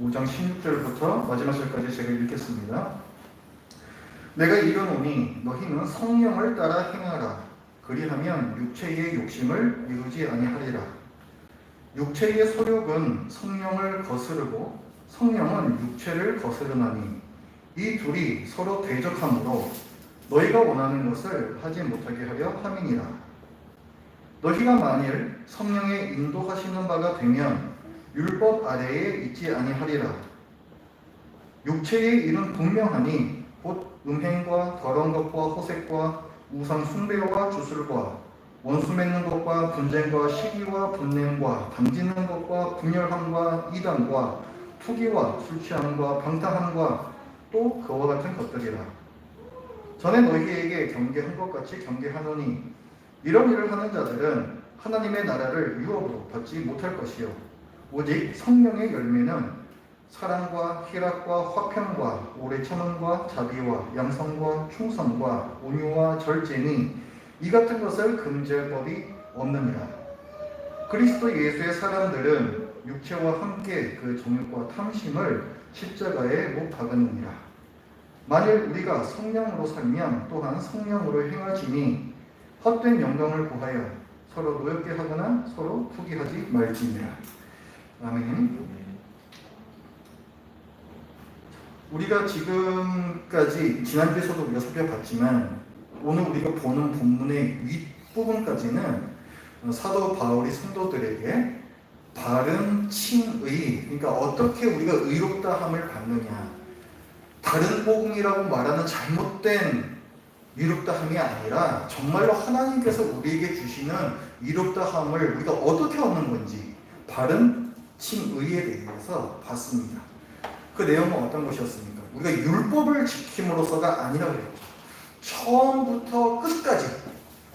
5장 16절부터 마지막 절까지 제가 읽겠습니다. 내가 이르노니 너희는 성령을 따라 행하라. 그리하면 육체의 욕심을 이루지 아니하리라. 육체의 소욕은 성령을 거스르고 성령은 육체를 거스르나니 이 둘이 서로 대적하므로 너희가 원하는 것을 하지 못하게 하려 함이니라. 너희가 만일 성령의 인도하시는 바가 되면 율법 아래에 있지 아니하리라. 육체의 일은 분명하니 곧 음행과 더러운 것과 호색과 우상 숭배와 주술과 원수 맺는 것과 분쟁과 시기와 분냄과 당짓는 것과 분열함과 이단과 투기와 술 취함과 방탕함과 또 그와 같은 것들이라. 전에 너희에게 경계한 것 같이 경계하노니 이런 일을 하는 자들은 하나님의 나라를 유업으로 받지 못할 것이요 오직 성령의 열매는 사랑과 희락과 화평과 오래 참음과 자비와 양성과 충성과 온유와 절제니 이 같은 것을 금지할 법이 없느니라. 그리스도 예수의 사람들은 육체와 함께 그 정욕과 탐심을 십자가에 못 박았느니라. 만일 우리가 성령으로 살면 또한 성령으로 행하지니 헛된 영광을 구하여 서로 노엽게 하거나 서로 투기하지 말지니라. 아멘. 우리가 지금까지 지난주에서도 우리가 살펴봤지만 오늘 우리가 보는 본문의 윗부분까지는 사도 바울이 성도들에게 바른 칭의, 그러니까 어떻게 우리가 의롭다함을 받느냐, 다른 복음이라고 말하는 잘못된 의롭다함이 아니라 정말로 하나님께서 우리에게 주시는 의롭다함을 우리가 어떻게 얻는 건지 바른 칭의에 대해서 봤습니다. 그 내용은 어떤 것이었습니까? 우리가 율법을 지킴으로써가 아니라 그랬죠. 처음부터 끝까지,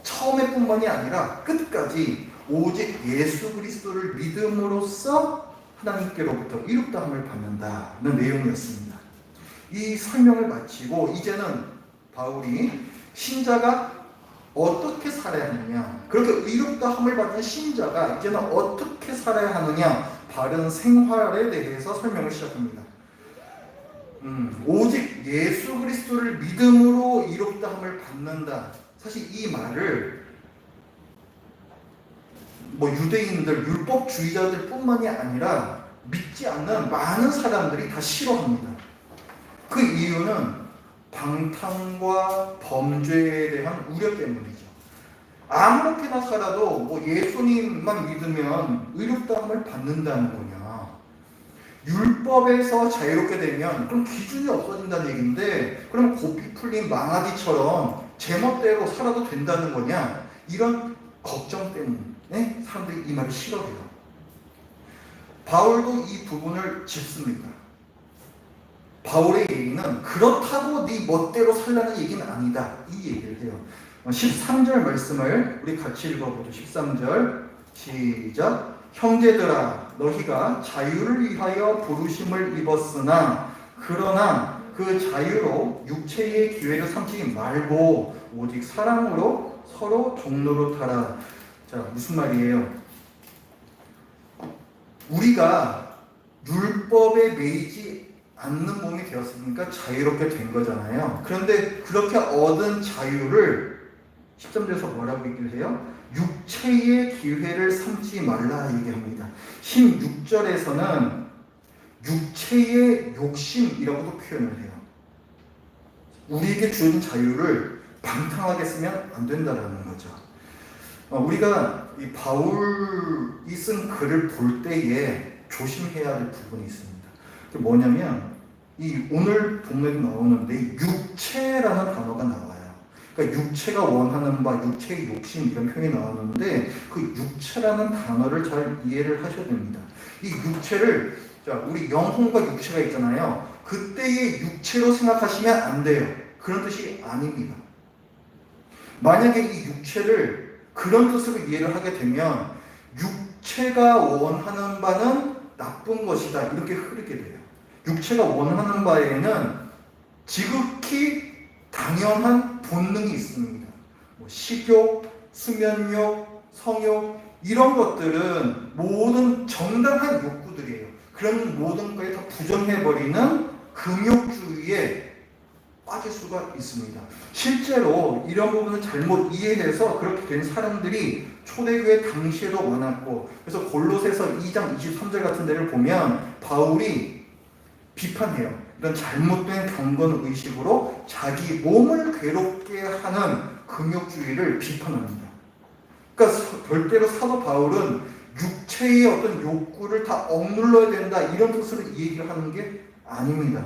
처음에 뿐만이 아니라 끝까지 오직 예수 그리스도를 믿음으로써 하나님께로부터 의롭다함을 받는다는 내용이었습니다. 이 설명을 마치고 이제는 바울이 신자가 어떻게 살아야 하느냐, 그렇게 의롭다함을 받은 신자가 이제는 어떻게 살아야 하느냐, 바른 생활에 대해서 설명을 시작합니다. 오직 예수 그리스도를 믿음으로 의롭다함을 받는다. 사실 이 말을 유대인들, 율법주의자들 뿐만이 아니라 믿지 않는 많은 사람들이 다 싫어합니다. 그 이유는 방탕과 범죄에 대한 우려 때문이죠. 아무렇게나 살아도 예수님만 믿으면 의롭다함을 받는다는 거냐, 율법에서 자유롭게 되면 그럼 기준이 없어진다는 얘기인데 그럼 고삐 풀린 망아지처럼 제멋대로 살아도 된다는 거냐, 이런 걱정 때문에 사람들이 이 말을 싫어해요. 바울도 이 부분을 짚습니다. 바울의 얘기는 그렇다고 네 멋대로 살라는 얘기는 아니다, 이 얘기를 해요. 13절 말씀을 우리 같이 읽어보죠. 13절 시작. 형제들아 너희가 자유를 위하여 부르심을 입었으나 그러나 그 자유로 육체의 기회를 삼지 말고 오직 사랑으로 서로 종로로 타라. 자, 무슨 말이에요? 우리가 율법에 매이지 않는 몸이 되었으니까 자유롭게 된 거잖아요. 그런데 그렇게 얻은 자유를 13절에서 뭐라고 얘기를 해요? 육체의 기회를 삼지 말라 얘기합니다. 16절에서는 육체의 욕심이라고도 표현을 해요. 우리에게 주어진 자유를 방탕하게 쓰면 안 된다는 거죠. 우리가 이 바울이 쓴 글을 볼 때에 조심해야 할 부분이 있습니다. 그게 뭐냐면 이 오늘 본문에 나오는데 육체라는 단어가 나와요. 그러니까 육체가 원하는 바, 육체의 욕심 이런 표현이 나오는데 그 육체라는 단어를 잘 이해를 하셔야 됩니다. 이 육체를, 자, 우리 영혼과 육체가 있잖아요. 그때의 육체로 생각하시면 안 돼요. 그런 뜻이 아닙니다. 만약에 이 육체를 그런 뜻으로 이해를 하게 되면 육체가 원하는 바는 나쁜 것이다, 이렇게 흐르게 돼요. 육체가 원하는 바에는 지극히 당연한 본능이 있습니다. 식욕, 수면욕, 성욕, 이런 것들은 모든 정당한 욕구들이에요. 그런 모든 것에 다 부정해버리는 금욕주의에 빠질 수가 있습니다. 실제로 이런 부분을 잘못 이해해서 그렇게 된 사람들이 초대교회 당시에도 많았고, 그래서 골로새서 2장 23절 같은 데를 보면 바울이 비판해요. 이런 잘못된 경건 의식으로 자기 몸을 괴롭게 하는 금욕주의를 비판합니다. 그러니까 절대로 사도 바울은 육체의 어떤 욕구를 다 억눌러야 된다 이런 뜻으로 얘기를 하는 게 아닙니다.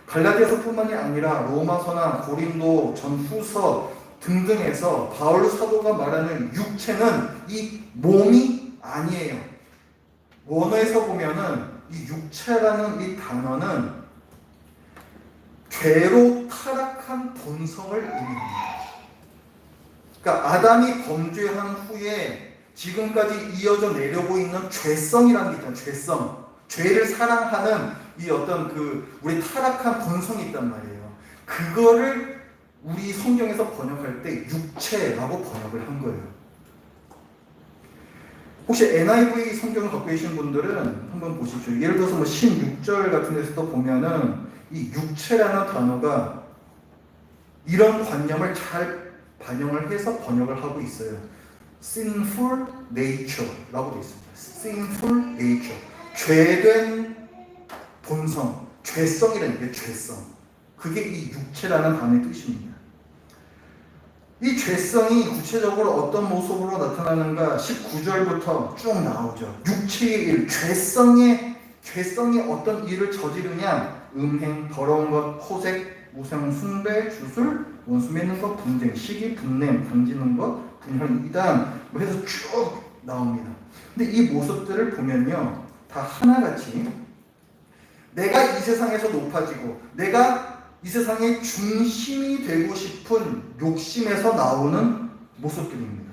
갈라디아서뿐만이 아니라 로마서나 고린도 전후서 등등에서 바울 사도가 말하는 육체는 이 몸이 아니에요. 원어에서 보면은 이 육체라는 이 단어는 죄로 타락한 본성을 의미합니다. 그러니까 아담이 범죄한 후에 지금까지 이어져 내려오고 있는 죄성이라는 게 있잖아요. 죄성. 죄를 사랑하는 이 어떤 우리 타락한 본성이 있단 말이에요. 그거를 우리 성경에서 번역할 때 육체라고 번역을 한 거예요. 혹시 NIV 성경을 갖고 계신 분들은 한번 보십시오. 예를 들어서 16절 같은 데서도 보면은 이 육체라는 단어가 이런 관념을 잘 반영을 해서 번역을 하고 있어요. sinful nature라고 되어 있습니다. sinful nature. 죄된 본성, 죄성이라는 게 죄성. 그게 이 육체라는 단어의 뜻입니다. 이 죄성이 구체적으로 어떤 모습으로 나타나는가 19절부터 쭉 나오죠. 육체의 일, 죄성이 어떤 일을 저지르냐? 음행, 더러운 것, 호색, 우상, 숭배, 주술, 원수 맺는 것, 분쟁, 시기, 분냄, 당지는 것, 분열, 이단 해서 쭉 나옵니다. 근데 이 모습들을 보면요, 다 하나같이 내가 이 세상에서 높아지고 내가 이 세상의 중심이 되고 싶은 욕심에서 나오는 모습들입니다.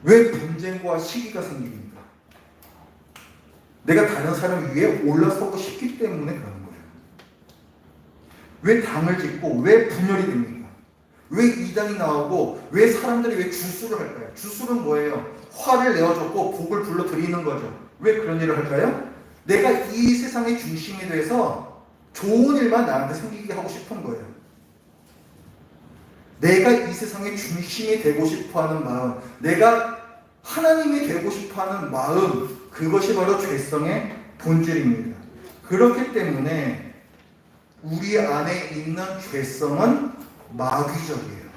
왜 분쟁과 시기가 생깁니까? 내가 다른 사람 위에 올라서고 싶기 때문에 그런 거예요. 왜 당을 짓고 왜 분열이 됩니까? 왜 이단이 나오고 왜 사람들이 왜 주술을 할까요? 주술은 뭐예요? 화를 내어줬고 복을 불러들이는 거죠. 왜 그런 일을 할까요? 내가 이 세상의 중심이 돼서 좋은 일만 나한테 생기게 하고 싶은 거예요. 내가 이 세상의 중심이 되고 싶어하는 마음, 내가 하나님이 되고 싶어하는 마음, 그것이 바로 죄성의 본질입니다. 그렇기 때문에 우리 안에 있는 죄성은 마귀적이에요.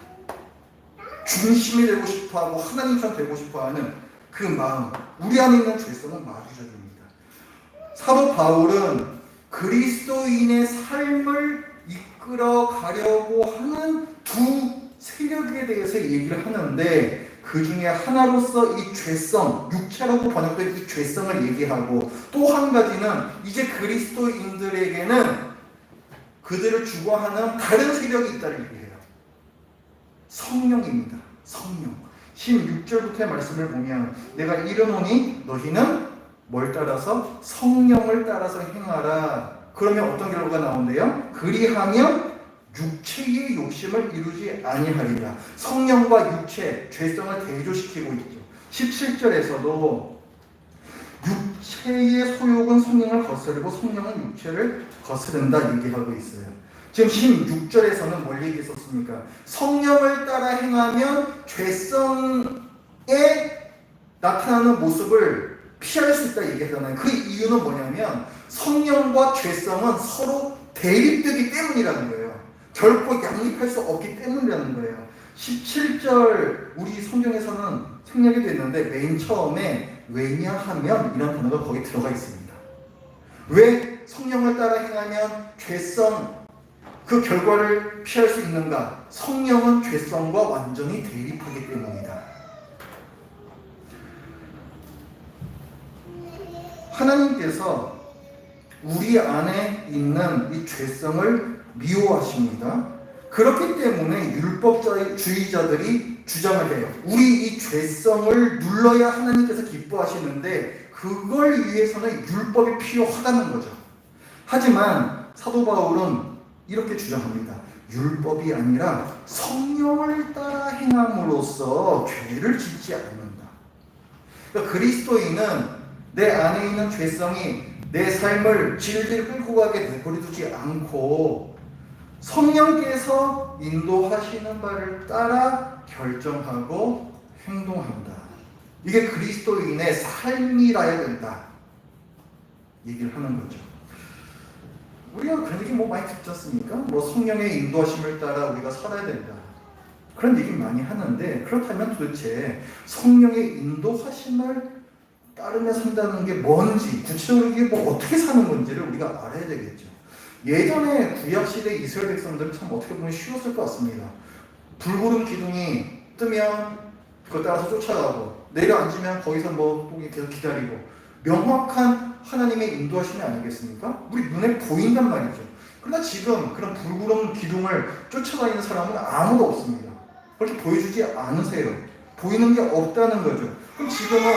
중심이 되고 싶어하고 하나님처럼 되고 싶어하는 그 마음, 우리 안에 있는 죄성은 마귀적입니다. 사도 바울은 그리스도인의 삶을 이끌어 가려고 하는 두 세력에 대해서 얘기를 하는데, 그 중에 하나로서 이 죄성, 육체라고 번역된 이 죄성을 얘기하고, 또 한 가지는 이제 그리스도인들에게는 그들을 주관하는 다른 세력이 있다는 얘기해요. 성령입니다. 성령. 16절부터의 말씀을 보면 내가 이르노니 너희는 뭘 따라서? 성령을 따라서 행하라. 그러면 어떤 결과가 나온대요? 그리하면 육체의 욕심을 이루지 아니하리라. 성령과 육체, 죄성을 대조시키고 있죠. 17절에서도 육체의 소욕은 성령을 거스르고 성령은 육체를 거스른다 얘기하고 있어요. 지금 16절에서는 뭘 얘기했었습니까? 성령을 따라 행하면 죄성에 나타나는 모습을 피할 수 있다 얘기하잖아요. 그 이유는 뭐냐면 성령과 죄성은 서로 대립되기 때문이라는 거예요. 결코 양립할 수 없기 때문이라는 거예요. 17절 우리 성경에서는 생략이 됐는데 맨 처음에 왜냐하면 이런 단어가 거기 들어가 있습니다. 왜 성령을 따라 행하면 죄성 그 결과를 피할 수 있는가? 성령은 죄성과 완전히 대립하기 때문이다. 하나님께서 우리 안에 있는 이 죄성을 미워하십니다. 그렇기 때문에 율법주의자들이 주장을 해요. 우리 이 죄성을 눌러야 하나님께서 기뻐하시는데 그걸 위해서는 율법이 필요하다는 거죠. 하지만 사도 바울은 이렇게 주장합니다. 율법이 아니라 성령을 따라 행함으로써 죄를 짓지 않는다. 그러니까 그리스도인은 내 안에 있는 죄성이 내 삶을 질질 끌고 가게 내버려두지 않고 성령께서 인도하시는 바를 따라 결정하고 행동한다. 이게 그리스도인의 삶이라야 된다. 얘기를 하는 거죠. 우리가 그런 얘기 많이 듣지 않습니까? 성령의 인도하심을 따라 우리가 살아야 된다. 그런 얘기 많이 하는데, 그렇다면 도대체 성령의 인도하심을 따르며 산다는 게 뭔지, 구체적으로 이게 어떻게 사는 건지를 우리가 알아야 되겠죠. 예전에 구약시대 이스라엘 백성들은 참 어떻게 보면 쉬웠을 것 같습니다. 불구름 기둥이 뜨면 그거 따라서 쫓아가고, 내려앉으면 거기서 계속 기다리고, 명확한 하나님의 인도하심이 아니겠습니까? 우리 눈에 보인단 말이죠. 그러나 지금 그런 불구름 기둥을 쫓아다니는 사람은 아무도 없습니다. 그렇게 보여주지 않으세요. 보이는 게 없다는 거죠. 그럼 지금은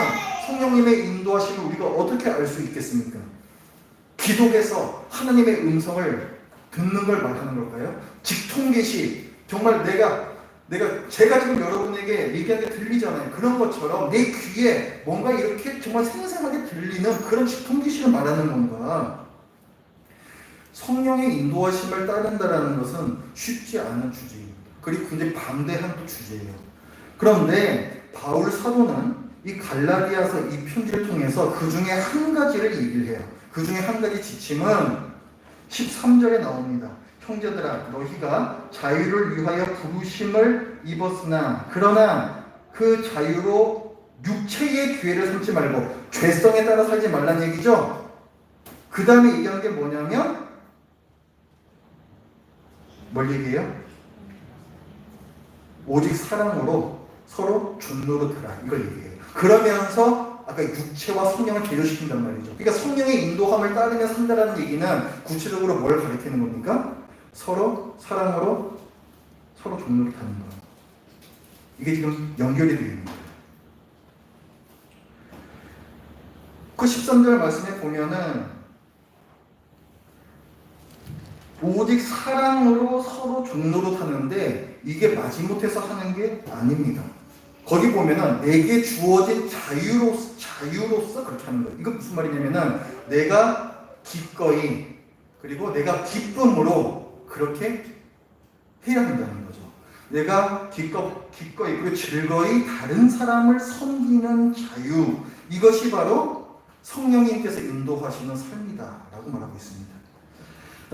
성령님의 인도하심을 우리가 어떻게 알 수 있겠습니까? 기독에서 하나님의 음성을 듣는 걸 말하는 걸까요? 직통계시, 정말 제가 지금 여러분에게 얘기하는 게 들리잖아요. 그런 것처럼 내 귀에 뭔가 이렇게 정말 생생하게 들리는 그런 직통계시를 말하는 건가? 성령의 인도하심을 따른다는 것은 쉽지 않은 주제입니다. 그리고 굉장히 방대한 또 주제예요. 그런데 바울 사도는 이 갈라디아서 이 편지를 통해서 그 중에 한 가지를 얘기를 해요. 그 중에 한 가지 지침은 13절에 나옵니다. 형제들아, 너희가 자유를 위하여 부르심을 입었으나 그러나 그 자유로 육체의 기회를 삼지 말고 죄성에 따라 살지 말라는 얘기죠. 그 다음에 얘기하는 게 뭐냐면 뭘 얘기해요? 오직 사랑으로 서로 존노릇하라, 이걸 얘기해요. 그러면서 아까 육체와 성령을 계류시킨단 말이죠. 그러니까 성령의 인도함을 따르며 산다라는 얘기는 구체적으로 뭘 가리키는 겁니까? 서로 사랑으로 서로 존노릇하는 것. 이게 지금 연결이 되어 있는 거예요. 그 13절 말씀에 보면은 오직 사랑으로 서로 존노릇하는데 이게 마지못해서 하는 게 아닙니다. 거기 보면은 내게 주어진 자유로서 그렇게 하는 거예요. 이건 무슨 말이냐면은 내가 기꺼이 그리고 내가 기쁨으로 그렇게 해야 한다는 거죠. 내가 기꺼이 그리고 즐거이 다른 사람을 섬기는 자유, 이것이 바로 성령님께서 인도하시는 삶이다라고 말하고 있습니다.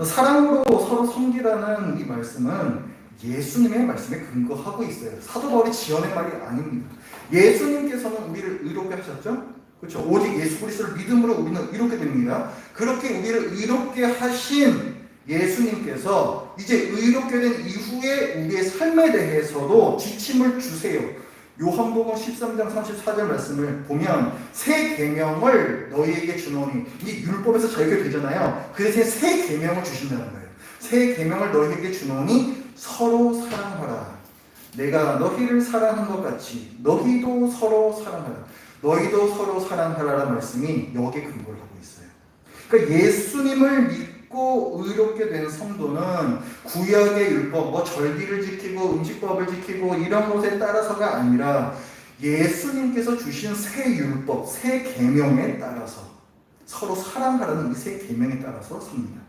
사랑으로 서로 섬기라는 이 말씀은 예수님의 말씀에 근거하고 있어요. 사도 바울이 지어낸 말이 아닙니다. 예수님께서는 우리를 의롭게 하셨죠? 그렇죠? 오직 예수 그리스도를 믿음으로 우리는 의롭게 됩니다. 그렇게 우리를 의롭게 하신 예수님께서 이제 의롭게 된 이후에 우리의 삶에 대해서도 지침을 주세요. 요한복음 13장 34절 말씀을 보면 새 계명을 너희에게 주노니, 이 율법에서 저희가 되잖아요. 그 대신에 새 계명을 주신다는 거예요. 새 계명을 너희에게 주노니 서로 사랑하라. 내가 너희를 사랑한 것 같이 너희도 서로 사랑하라. 너희도 서로 사랑하라라는 말씀이 여기에 근거를 하고 있어요. 그러니까 예수님을 믿고 의롭게 된 성도는 구약의 율법, 절기를 지키고 음식법을 지키고 이런 것에 따라서가 아니라 예수님께서 주신 새 율법, 새 계명에 따라서 서로 사랑하라는 이 새 계명에 따라서 삽니다.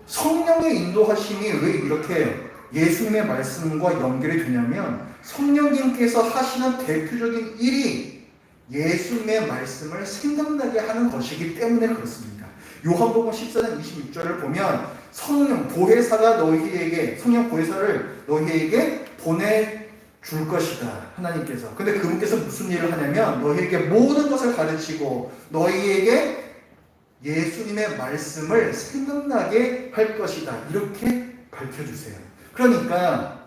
성령의 인도하심이 왜 이렇게 예수님의 말씀과 연결이 되냐면 성령님께서 하시는 대표적인 일이 예수님의 말씀을 생각나게 하는 것이기 때문에 그렇습니다. 요한복음 14장 26절을 보면 성령 보혜사가 성령 보혜사를 너희에게 보내줄 것이다, 하나님께서. 근데 그분께서 무슨 일을 하냐면 너희에게 모든 것을 가르치고 너희에게 예수님의 말씀을 생각나게 할 것이다, 이렇게 밝혀주세요. 그러니까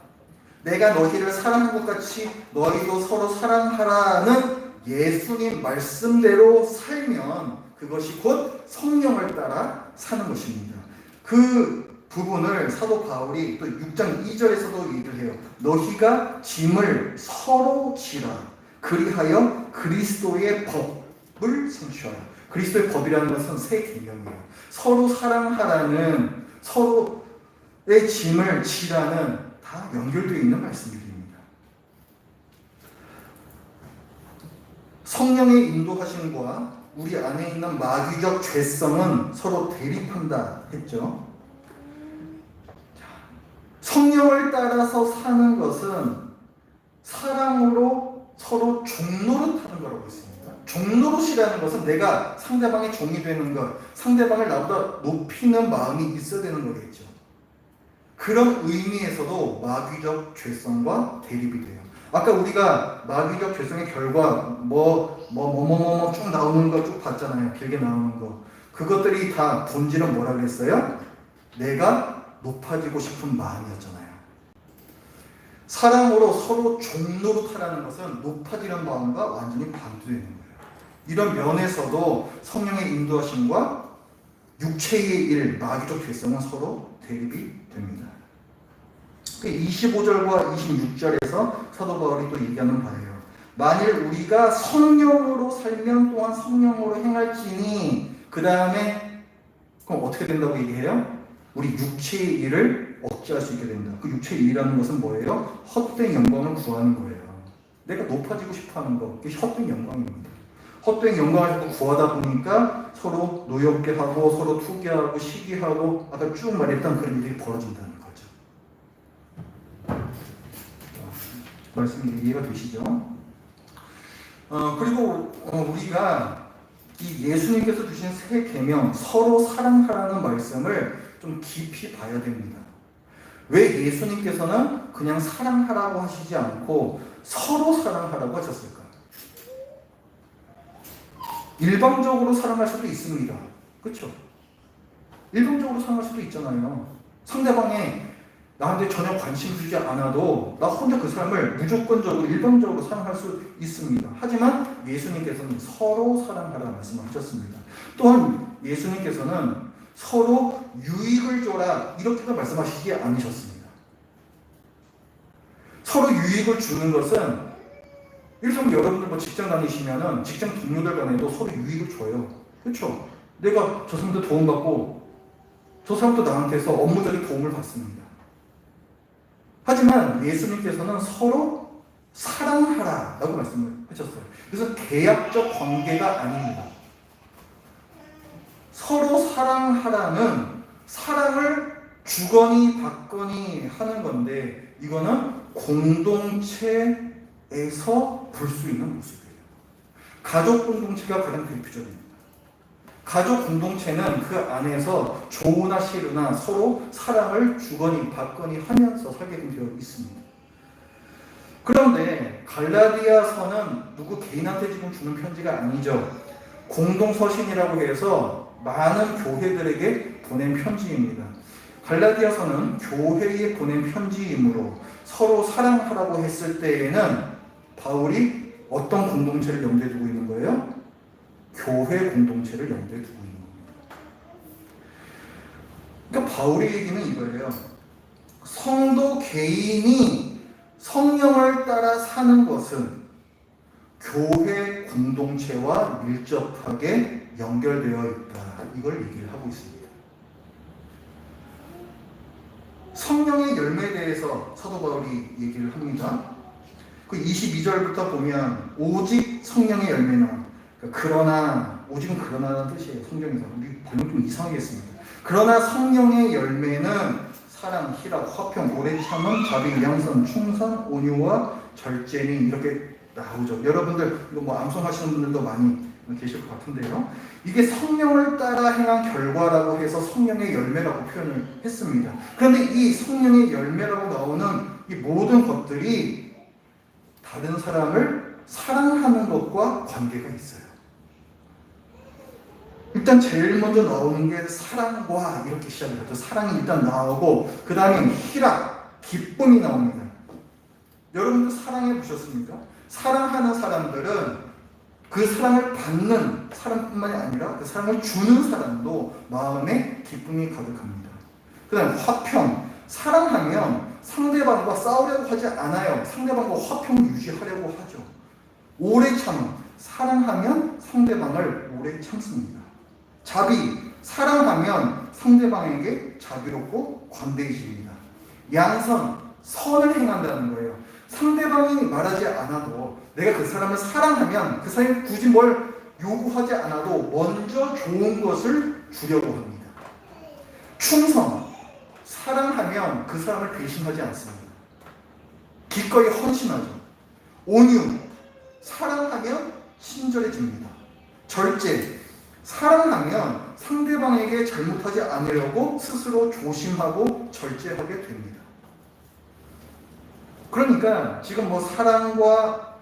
내가 너희를 사랑한 것 같이 너희도 서로 사랑하라는 예수님 말씀대로 살면 그것이 곧 성령을 따라 사는 것입니다. 그 부분을 사도 바울이 또 6장 2절에서도 얘기를 해요. 너희가 짐을 서로 지라. 그리하여 그리스도의 법을 성취하라. 그리스도의 법이라는 것은 새 계명이에요. 서로 사랑하라는, 서로의 짐을 지라는 다 연결되어 있는 말씀들입니다. 성령의 인도하심과 우리 안에 있는 마귀적 죄성은 서로 대립한다 했죠. 성령을 따라서 사는 것은 사랑으로 서로 종노릇하는 거라고 했습니다. 종노릇이라는 것은 내가 상대방의 종이 되는 것, 상대방을 나보다 높이는 마음이 있어야 되는 거겠죠. 그런 의미에서도 마귀적 죄성과 대립이 돼요. 아까 우리가 마귀적 죄성의 결과 쭉 나오는 거 쭉 봤잖아요. 길게 나오는 거. 그것들이 다 본질은 뭐라 그랬어요? 내가 높아지고 싶은 마음이었잖아요. 사랑으로 서로 종노릇하라는 것은 높아지는 마음과 완전히 반대되는 거예요. 이런 면에서도 성령의 인도하심과 육체의 일, 마귀적 죄성은 서로 대립이 됩니다. 25절과 26절에서 사도 바울이 또 얘기하는 바예요. 만일 우리가 성령으로 살면 또한 성령으로 행할지니, 그 다음에 그럼 어떻게 된다고 얘기해요? 우리 육체의 일을 억제할 수 있게 된다. 그 육체의 일이라는 것은 뭐예요? 헛된 영광을 구하는 거예요. 내가 높아지고 싶어하는 거, 그게 헛된 영광입니다. 헛된 영광을 자꾸 구하다 보니까 서로 노엽게 하고 서로 투기하고 시기하고 아까 쭉 말했던 그런 일이 벌어진다는 거죠. 말씀이 이해가 되시죠? 그리고 우리가 이 예수님께서 주신 새 계명, 서로 사랑하라는 말씀을 좀 깊이 봐야 됩니다. 왜 예수님께서는 그냥 사랑하라고 하시지 않고 서로 사랑하라고 하셨을까? 일방적으로 사랑할 수도 있습니다. 그렇죠? 일방적으로 사랑할 수도 있잖아요. 상대방이 나한테 전혀 관심 주지 않아도 나 혼자 그 사람을 무조건적으로 일방적으로 사랑할 수 있습니다. 하지만 예수님께서는 서로 사랑하라 말씀하셨습니다. 또한 예수님께서는 서로 유익을 줘라 이렇게도 말씀하시지 않으셨습니다. 서로 유익을 주는 것은 예를 들면 여러분들 직장 다니시면은 직장 동료들 간에도 서로 유익을 줘요. 그렇죠? 내가 저 사람도 도움받고 저 사람도 나한테서 업무적인 도움을 받습니다. 하지만 예수님께서는 서로 사랑하라 라고 말씀을 하셨어요. 그래서 계약적 관계가 아닙니다. 서로 사랑하라는 사랑을 주거니 받거니 하는 건데 이거는 공동체에서 볼 수 있는 모습이에요. 가족 공동체가 가장 대표적입니다. 가족 공동체는 그 안에서 좋으나 싫으나 서로 사랑을 주거니 받거니 하면서 살게 되어 있습니다. 그런데 갈라디아서는 누구 개인한테 지금 주는 편지가 아니죠. 공동서신이라고 해서 많은 교회들에게 보낸 편지입니다. 갈라디아서는 교회에 보낸 편지이므로 서로 사랑하라고 했을 때에는 바울이 어떤 공동체를 염두에 두고 있는 거예요? 교회 공동체를 염두에 두고 있는 겁니다. 그러니까 바울의 얘기는 이거예요. 성도 개인이 성령을 따라 사는 것은 교회 공동체와 밀접하게 연결되어 있다. 이걸 얘기를 하고 있습니다. 성령의 열매에 대해서 사도 바울이 얘기를 합니다. 그 22절부터 보면 오직 성령의 열매는 그러나, 오직은 그러나라는 뜻이에요. 성경에서. 우리 번역 좀 이상하게 했습니다. 그러나 성령의 열매는 사랑, 희락, 화평, 오래 참음, 자비, 양선, 충성, 온유와 절제니 이렇게 나오죠. 여러분들 이거 뭐 암송하시는 분들도 많이 계실 것 같은데요. 이게 성령을 따라 행한 결과라고 해서 성령의 열매라고 표현을 했습니다. 그런데 이 성령의 열매라고 나오는 이 모든 것들이 다른 사람을 사랑하는 것과 관계가 있어요. 일단 제일 먼저 나오는 게 사랑과 이렇게 시작이 되죠. 사랑이 일단 나오고 그 다음에 희락, 기쁨이 나옵니다. 여러분들 사랑해 보셨습니까? 사랑하는 사람들은 그 사랑을 받는 사람뿐만이 아니라 그 사랑을 주는 사람도 마음에 기쁨이 가득합니다. 그 다음에 화평, 사랑하면 상대방과 싸우려고 하지 않아요. 상대방과 화평을 유지하려고 하죠. 오래 참음, 사랑하면 상대방을 오래 참습니다. 자비, 사랑하면 상대방에게 자비롭고 관대해집니다. 양선, 선을 행한다는 거예요. 상대방이 말하지 않아도 내가 그 사람을 사랑하면 그 사람이 굳이 뭘 요구하지 않아도 먼저 좋은 것을 주려고 합니다. 충성, 사랑하면 그 사람을 배신하지 않습니다. 기꺼이 헌신하죠. 온유, 사랑하면 친절해집니다. 절제, 사랑하면 상대방에게 잘못하지 않으려고 스스로 조심하고 절제하게 됩니다. 그러니까 지금 뭐 사랑과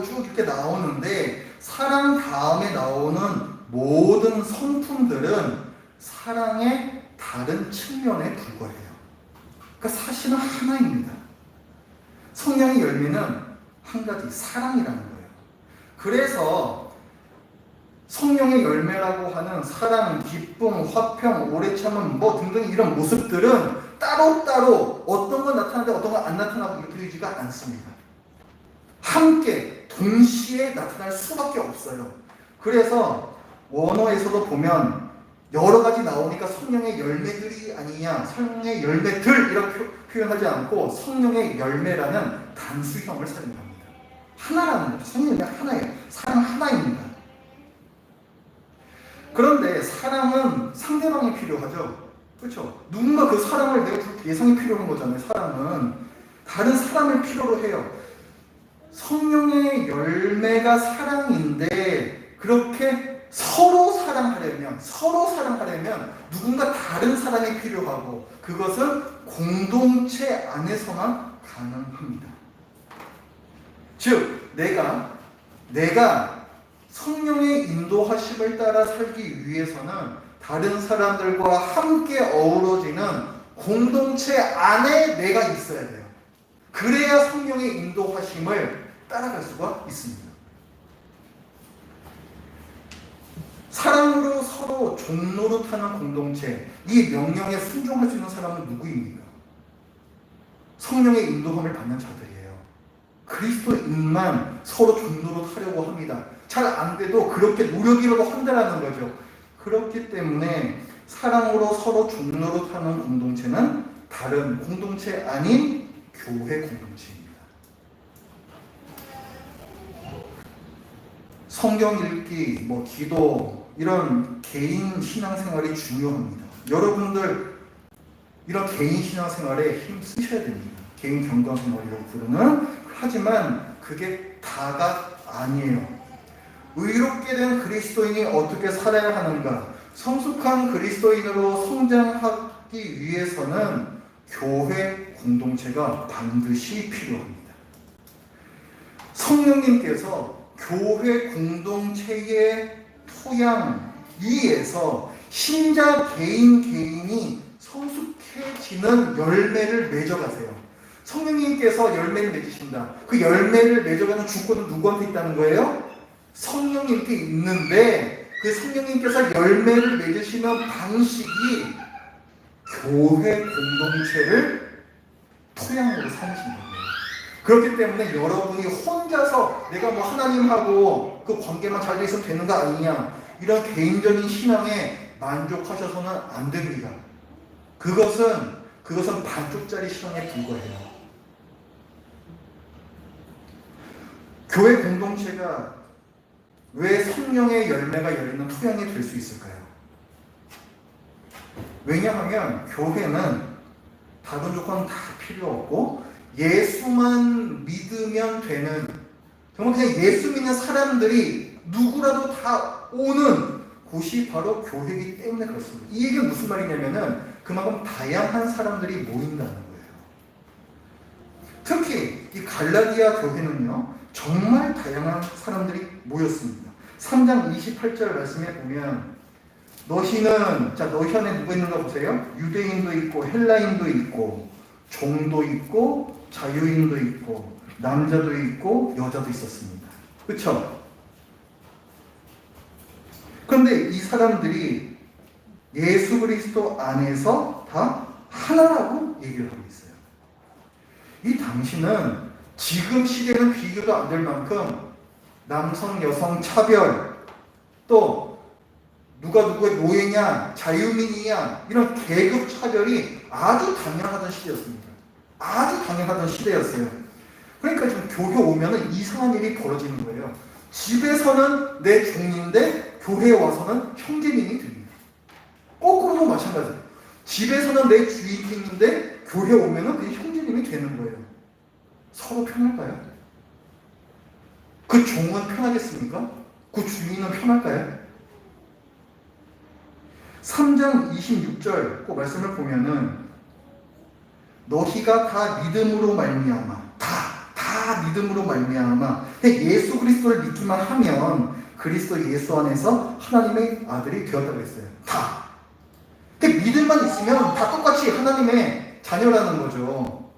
쭉 이렇게 나오는데 사랑 다음에 나오는 모든 성품들은 사랑의 다른 측면에 불과해요. 그러니까 사실은 하나입니다. 성령의 열매는 한 가지, 사랑이라는 거예요. 그래서 성령의 열매라고 하는 사랑, 기쁨, 화평, 오래 참음 등등 이런 모습들은 따로따로 어떤 건 나타나는데 어떤 건 안 나타나고 이렇게 되지가 않습니다. 함께 동시에 나타날 수밖에 없어요. 그래서 원어에서도 보면 여러 가지 나오니까 성령의 열매들이 아니냐, 성령의 열매들 이렇게 표현하지 않고 성령의 열매라는 단수형을 사용합니다. 하나라는 거죠. 성령이 하나예요. 사랑 하나입니다. 그런데 사랑은 상대방이 필요하죠. 그렇죠? 누군가 그 사랑을 내가 줄 대상이 필요한 거잖아요. 사랑은 다른 사람을 필요로 해요. 성령의 열매가 사랑인데 그렇게 서로 사랑하려면 누군가 다른 사랑이 필요하고 그것은 공동체 안에서만 가능합니다. 즉 내가 성령의 인도하심을 따라 살기 위해서는 다른 사람들과 함께 어우러지는 공동체 안에 내가 있어야 돼요. 그래야 성령의 인도하심을 따라갈 수가 있습니다. 사랑으로 서로 종노릇하는 공동체, 이 명령에 순종할 수 있는 사람은 누구입니까? 성령의 인도함을 받는 자들이에요. 그리스도인만 서로 종노릇하려고 합니다. 잘 안 돼도 그렇게 노력이라도 한다는 거죠. 그렇기 때문에 사랑으로 서로 종노릇하는 공동체는 다른 공동체 아닌 교회 공동체입니다. 성경 읽기, 기도 이런 개인 신앙생활이 중요합니다. 여러분들 이런 개인 신앙생활에 힘 쓰셔야 됩니다. 개인 경건생활이라고 부르는. 하지만 그게 다가 아니에요. 의롭게 된 그리스도인이 어떻게 살아야 하는가? 성숙한 그리스도인으로 성장하기 위해서는 교회 공동체가 반드시 필요합니다. 성령님께서 교회 공동체의 토양 위에서 신자 개인이 성숙해지는 열매를 맺어가세요. 성령님께서 열매를 맺으신다. 그 열매를 맺어가는 주권은 누구한테 있다는 거예요? 성령님께 있는데 그 성령님께서 열매를 맺으시는 방식이 교회 공동체를 토양으로 삼으신 거예요. 그렇기 때문에 여러분이 혼자서 내가 하나님하고 그 관계만 잘 돼 있으면 되는 거 아니냐, 이런 개인적인 신앙에 만족하셔서는 안 됩니다. 그것은 반쪽짜리 신앙에 불과해요. 교회 공동체가 왜 성령의 열매가 열리는 토양이 될 수 있을까요? 왜냐하면 교회는 다른 조건 다 필요 없고 예수만 믿으면 되는, 정말 그냥 예수 믿는 사람들이 누구라도 다 오는 곳이 바로 교회이기 때문에 그렇습니다. 이 얘기는 무슨 말이냐면은 그만큼 다양한 사람들이 모인다는 거예요. 특히 이 갈라디아 교회는요, 정말 다양한 사람들이 모였습니다. 3장 28절 말씀에 보면 너희 안에 누가 있는가 보세요. 유대인도 있고 헬라인도 있고 종도 있고 자유인도 있고 남자도 있고 여자도 있었습니다. 그렇죠? 그런데 이 사람들이 예수 그리스도 안에서 다 하나라고 얘기를 하고 있어요. 이 당시는 지금 시대는 비교도 안 될 만큼 남성 여성 차별, 또 누가 누구의 노예냐 자유민이냐 이런 계급 차별이 아주 당연하던 시대였습니다. 아주 당연하던 시대였어요. 그러니까 지금 교회 오면은 이상한 일이 벌어지는 거예요. 집에서는 내 종인데 교회에 와서는 형제님이 됩니다. 거꾸로도 마찬가지예요. 집에서는 내 주인인데 교회 오면은 그게 형제님이 되는 거예요. 서로 편할까요? 그 종은 편하겠습니까? 그 주인은 편할까요? 3장 26절 그 말씀을 보면은 너희가 다 믿음으로 말미암아 다 믿음으로 말미암아 예수 그리스도를 믿기만 하면 그리스도 예수 안에서 하나님의 아들이 되었다고 했어요. 다. 믿음만 있으면 다 똑같이 하나님의 자녀라는 거죠.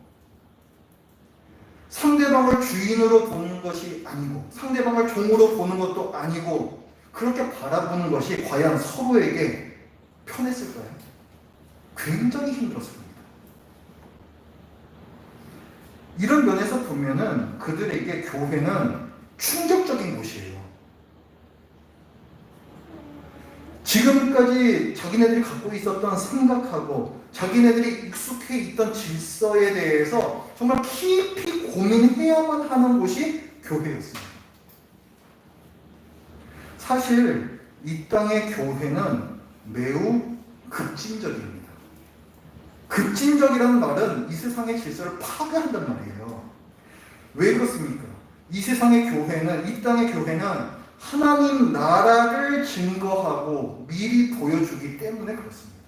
상대방을 주인으로 보는 것이 아니고 상대방을 종으로 보는 것도 아니고 그렇게 바라보는 것이 과연 서로에게 편했을까요? 굉장히 힘들었을 겁니다. 이런 면에서 보면은 그들에게 교회는 충격적인 곳이에요. 지금까지 자기네들이 갖고 있었던 생각하고 자기네들이 익숙해 있던 질서에 대해서 정말 깊이 고민해야만 하는 곳이 교회였습니다. 사실 이 땅의 교회는 매우 급진적입니다. 급진적이라는 말은 이 세상의 질서를 파괴한단 말이에요. 왜 그렇습니까? 이 세상의 교회는, 이 땅의 교회는 하나님 나라를 증거하고 미리 보여주기 때문에 그렇습니다.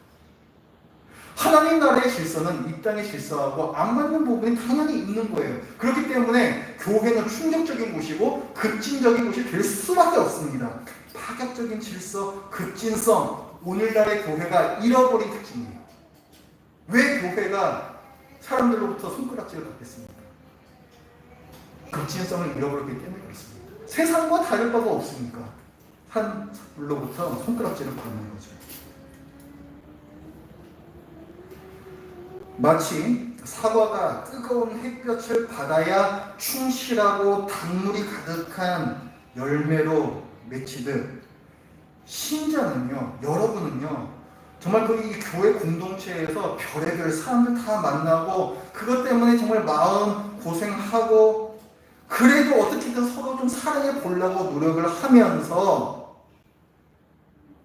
하나님 나라의 질서는 이 땅의 질서하고 안 맞는 부분이 당연히 있는 거예요. 그렇기 때문에 교회는 충격적인 곳이고 급진적인 곳이 될 수밖에 없습니다. 파격적인 질서, 급진성, 오늘날의 교회가 잃어버린 특징이에요. 왜 교회가 사람들로부터 손가락질을 받겠습니까? 급진성을 잃어버렸기 때문에 그렇습니다. 세상과 다를 바가 없으니까 사람들로부터 손가락질을 받는 거죠. 마치 사과가 뜨거운 햇볕을 받아야 충실하고 단물이 가득한 열매로 맺히듯 신자는요, 여러분은요, 정말 이 교회 공동체에서 별의별 사람들 다 만나고 그것 때문에 정말 마음 고생하고 그래도 어떻게든 서로 좀 사랑해 보려고 노력을 하면서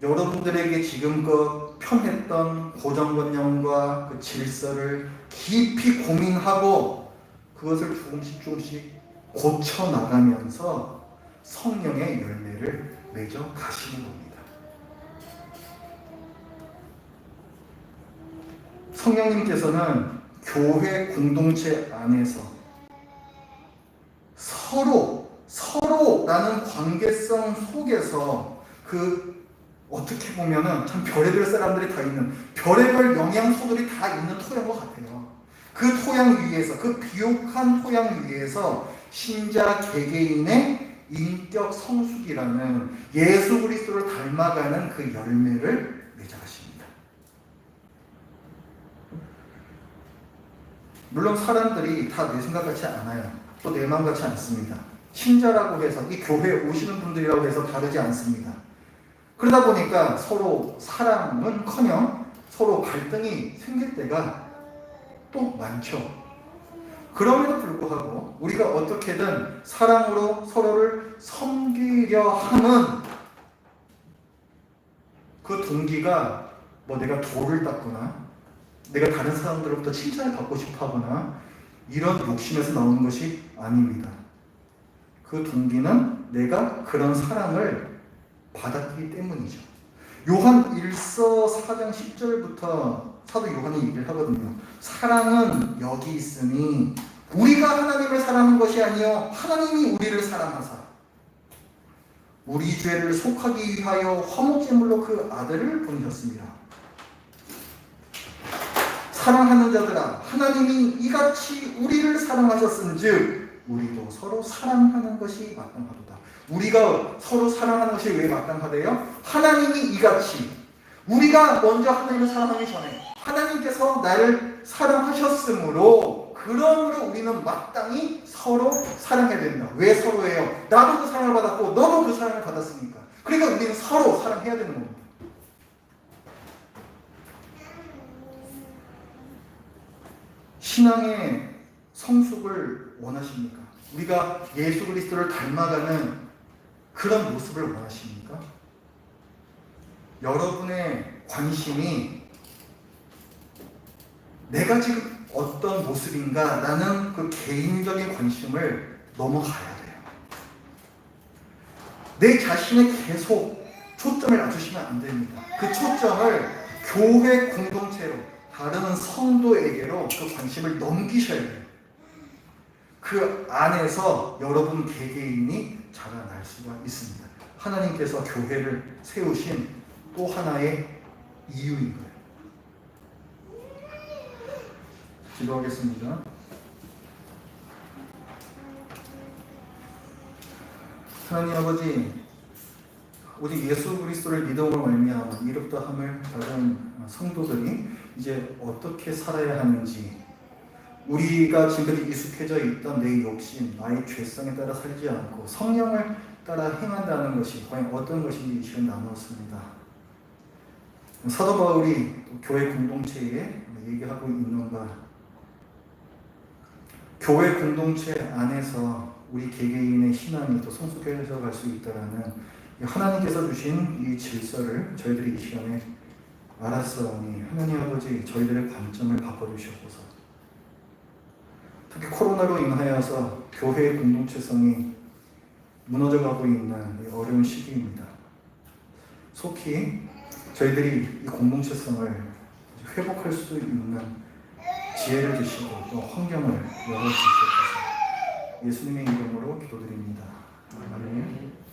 여러분들에게 지금껏 편했던 고정관념과 그 질서를 깊이 고민하고 그것을 조금씩 고쳐나가면서 성령의 열매를 맺어 가시는 겁니다. 성령님께서는 교회 공동체 안에서 서로라는 관계성 속에서 어떻게 보면은 참 별의별 사람들이 다 있는 별의별 영양소들이 다 있는 토양과 같아요. 그 토양 위에서 그 비옥한 토양 위에서 신자 개개인의 인격 성숙이라는 예수 그리스도를 닮아가는 그 열매를 맺어가십니다. 물론 사람들이 다 내 생각 같지 않아요. 또 내 마음 같지 않습니다. 신자라고 해서 이 교회에 오시는 분들이라고 해서 다르지 않습니다. 그러다 보니까 서로 사랑은커녕 서로 갈등이 생길 때가 또 많죠. 그럼에도 불구하고 우리가 어떻게든 사랑으로 서로를 섬기려 하는 그 동기가 내가 돌을 닦거나 내가 다른 사람들로부터 칭찬을 받고 싶어 하거나 이런 욕심에서 나오는 것이 아닙니다. 그 동기는 내가 그런 사랑을 받았기 때문이죠. 요한 1서 4장 10절부터 사도 요한이 얘기를 하거든요. 사랑은 여기 있으니 우리가 하나님을 사랑한 것이 아니요 하나님이 우리를 사랑하사 우리 죄를 속하기 위하여 화목제물로 그 아들을 보내셨습니다. 사랑하는 자들아 하나님이 이같이 우리를 사랑하셨은즉 우리도 서로 사랑하는 것이 마땅하도다. 우리가 서로 사랑하는 것이 왜 마땅하대요? 하나님이 이같이 우리가 먼저 하나님을 사랑하기 전에 하나님께서 나를 사랑하셨으므로 그러므로 우리는 마땅히 서로 사랑해야 된다. 왜 서로예요? 나도 그 사랑을 받았고 너도 그 사랑을 받았으니까. 그러니까 우리는 서로 사랑해야 되는 겁니다. 신앙의 성숙을 원하십니까? 우리가 예수 그리스도를 닮아가는 그런 모습을 원하십니까? 여러분의 관심이 내가 지금 어떤 모습인가 라는 그 개인적인 관심을 넘어가야 돼요. 내 자신에 계속 초점을 놔두시면 안 됩니다. 그 초점을 교회 공동체로, 다른 성도에게로 그 관심을 넘기셔야 돼요. 그 안에서 여러분 개개인이 자라날 수가 있습니다. 하나님께서 교회를 세우신 또 하나의 이유인 거예요. 기도하겠습니다. 하나님 아버지, 오직 예수 그리스도를 믿음으로 말미암아 이롭다함을 받은 성도들이 이제 어떻게 살아야 하는지, 우리가 지금까지 익숙해져 있던 내 욕심, 나의 죄성에 따라 살지 않고 성령을 따라 행한다는 것이 과연 어떤 것인지 이 시간 나누었습니다. 사도 바울이 교회 공동체에 얘기하고 있는 바, 교회 공동체 안에서 우리 개개인의 신앙이 또 성숙해져 갈 수 있다라는 하나님께서 주신 이 질서를 저희들이 이 시간에 알았사오니 하나님 아버지, 저희들의 관점을 바꿔주시옵소서. 특히 코로나로 인하여서 교회의 공동체성이 무너져가고 있는 이 어려운 시기입니다. 속히 저희들이 이 공동체성을 회복할 수 있는 지혜를 주시고 또 환경을 열어주시옵소서. 예수님의 이름으로 기도드립니다. 아멘.